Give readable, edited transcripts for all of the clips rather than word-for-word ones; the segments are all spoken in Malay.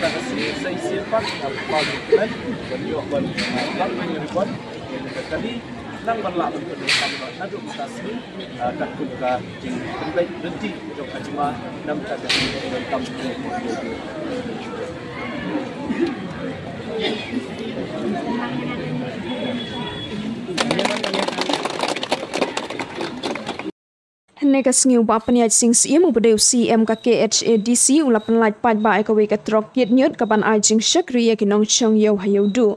tak kasih saya siapa pagi beliau bang menyebut kali nang berlaku dengan naduk tasmi takut ke jing penting berhenti untuk ajma nam tak dengan kampung. Nega sengiu ba paniaj sing CM ubadeu CM ka KHADC ulapan light pat ba eka weka trok yet nyut kaban ajing shakri ya kinong chong yau hayau du.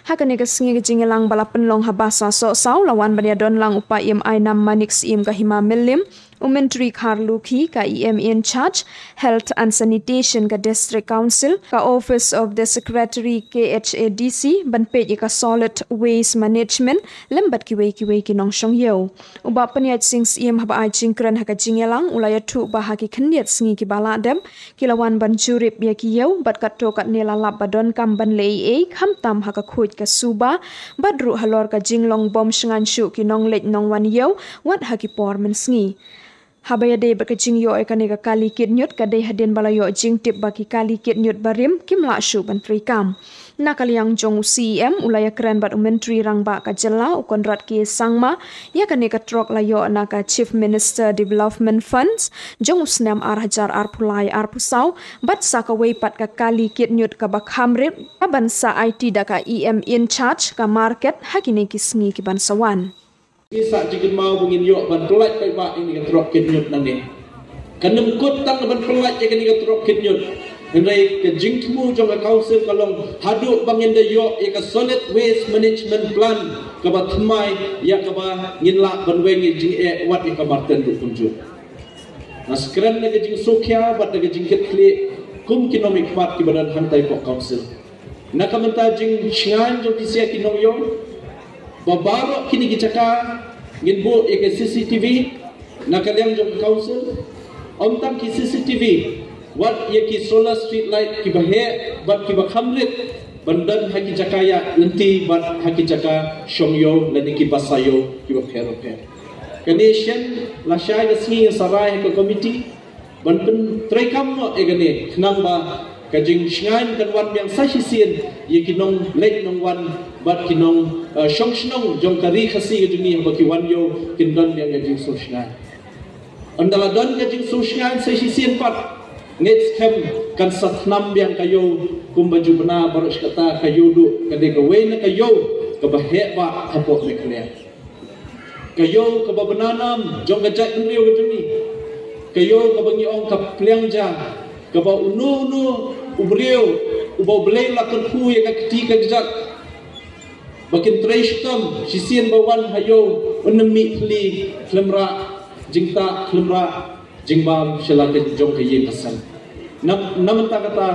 Haka nega sengi ke jingelang balapan long habasa so sau lawan bania don lang upa EMI nam manik CM ka hima milim Umentri Karluki ka EM in charge Health and Sanitation ka District Council ka Office of the Secretary KHADC ban page ka Solid Waste Management lembat kiwei kinong shong yau. Uba paniaj sing CM haba ajing kran haka jingelang ulaya tu ba haki kendiat sengi ki baladem kilawan ban jurip ya ki yau bat kato kat nela lap badon kam ban lei hamtam haka khuj ka suba badru halor ka jinglong bom shengan shu kinong lej nong wan yau wat haki por men sengi. Habaya day berkecing yo ekanega kali kit nyut kadai hadin balayo jing tip bagi kali kit nyut barim kim la shu bantri kam. Nakaliang jong CM ulaya keren bat menteri rangba ka jela ukon rat ki sangma ya kanega trok layo naka Chief Minister Development Funds jong usnam arhajar arpulai arpusau bat sakaway pat ka kali kit nyut ka bakhamrip kaban sa IT daka EM in charge ka market hakine kisngi ki bansawan. Isa jigin mau bungin yok ban pelat kai ba ini ka trok kit nyut nani kanem kot tang ban pelat ya kini ka trok kit nyut ndai ke jingmu jong ka council kalong hadu bangin da yok ya ka solid waste management plan ka ba thmai ya ka ba ngin ban wengi jing wat ya ka marten du kunju naskran na ke jing sokya bat na ke jing kit kli kum kinomik pat ki badan hantai pok council na kamanta jing shngan jong disia kinom yo babarok kini gicaka ngin eke CCTV nakaliang jong council omtam ki CCTV wat ki solar street light ki bahe bat ki bakhamrit bandan haki jakaya nanti bat haki jaka shongyo lani ki basayo ki bakhero phe kanation la shai gasni sarai ka committee banpen trekam no egane khnang ba kajing shngan kan wan yang sasisien yekinong lek nong wan bat kinong shong shnong jong kari khasi ke juni ba ki wan yo kin don yang kajing so shngan andala don kajing so shngan sasisien pat ngets kem kan satnam yang kayo kumbaju bena baros kata kayo du kade ka we na kayo ka bahe ba hapo me kle kayo ka babananam jong gajak nriyo ke juni kayo ka bangi ong ka pliangja ka ba unu ubriyo ubaw blay lakon hu ya ketika gejak bakin treshtom sisien bawan hayo unemi kli klemra jingta klemra jingbam selaket jong kaye pasan nam ta kata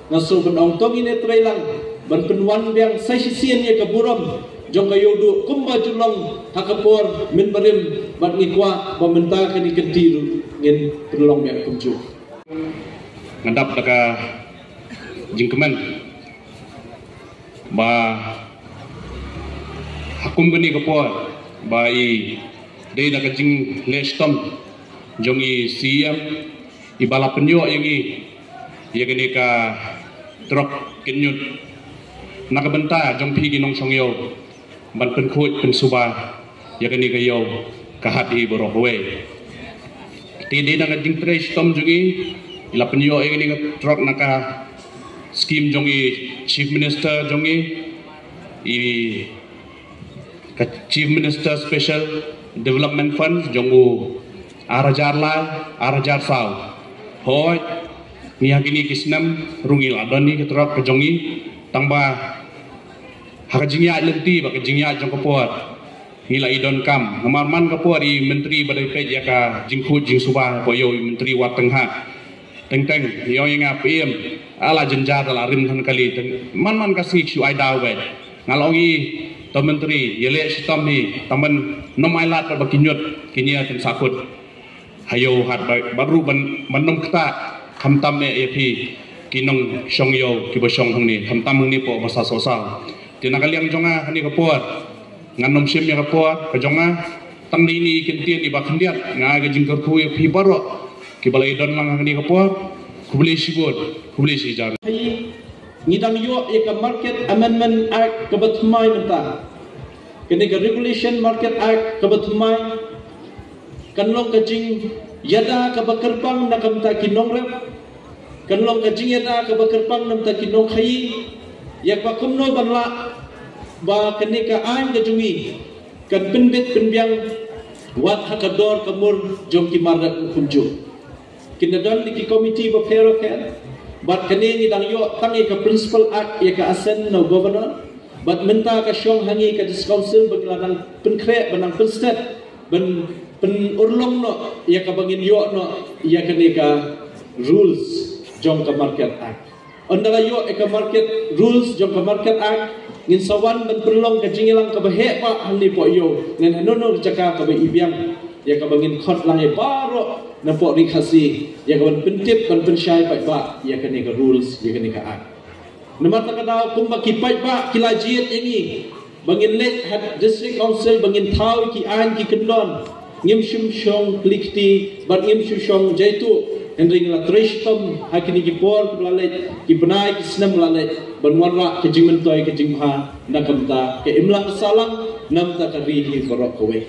naso ban ong tong ine trailang ban penwan biang sai sisien ya kaburam jong kayo du kumba julong hakapor min barim bat ngikwa bamenta kani kentiru ngin perlong ya kumju ngadap daka jingkeman ba hakum gani kapor ba i dei daka jing lestom jongi CM i bala penyo yangi ya gani ka trok kinyut nakabenta jong pi ginong songyo ban pen khut pen suba ya gani ka yo ka hati borohwe ti dei daka jing lestom jongi ila penyo yang ini truk naka skim jongi Chief Minister jongi i Chief Minister Special Development Fund jongu arajar sao hoi ni hakini kisnam rungil adoni ke truk ke jongi tangba hakajingya lenti ba kajingya jong kapor ngila idon kam ngamarman kapor i menteri badai pej ya ka jingkhut jing subah boyo menteri wat tengah teng yo yang PM ala jenjar ala rim han kali man kasih chu ai daw we ngalongi to menteri yele sistem ni taman nomailat ba kinyut kinya ten sakut hayo hat baru bandom kata khamtam ne AP kinong shongyo kibosong hang ni khamtam hang ni po basa sosal tinakaliang jonga hani kapor nganom sim ya kapor kajonga tang ni kintian di bakhandiat nga ga jingkar ku AP baro kibalai don lang ni kapor kubli sibut kubli sijar ngidang yo ka Market Amendment Act kabatmai menta kini ka Regulation Market Act kabatmai kanlong kajing yada kabakerbang na kamta kinong rep kanlong kajing yada kabakerbang na kamta kinong khayi yak pakumno banla ba kini ka aim kajungi kan penbit penbiang wat hakador kamur jom kimarat kunju kinadon di komiti ba pero kan bat kini ngidang yo tangi ka Principal Act ya ka asen no governor bat menta ka syong hangi ka council bagladang penkre banang penstet pen urlong no ya ka bangin yo no ya kini ka rules jong ka Market Act ondala yo ka market rules jong ka Market Act ngin sawan ban perlong ka jingilang ka bahe pa handi po yo ngan hanono jaka ka ba ibiang ya ka bangin khot lang e baro na po rikasi ya ka ban pentip ban pensyai pa ba ya kini ka rules ya kini ka act namar ta kada kum ba ki pa ba kilajiet ini bangin let had district council bangin thau ki an ki kendon ngim shum shong klikti bat ngim shum shong jaitu hendring la trishtom hakini ki por blalet ki benai ki snam blalet banwarra ke jingmentoy ke jingha nakamta ke imla salang namta ka rihi korok kowe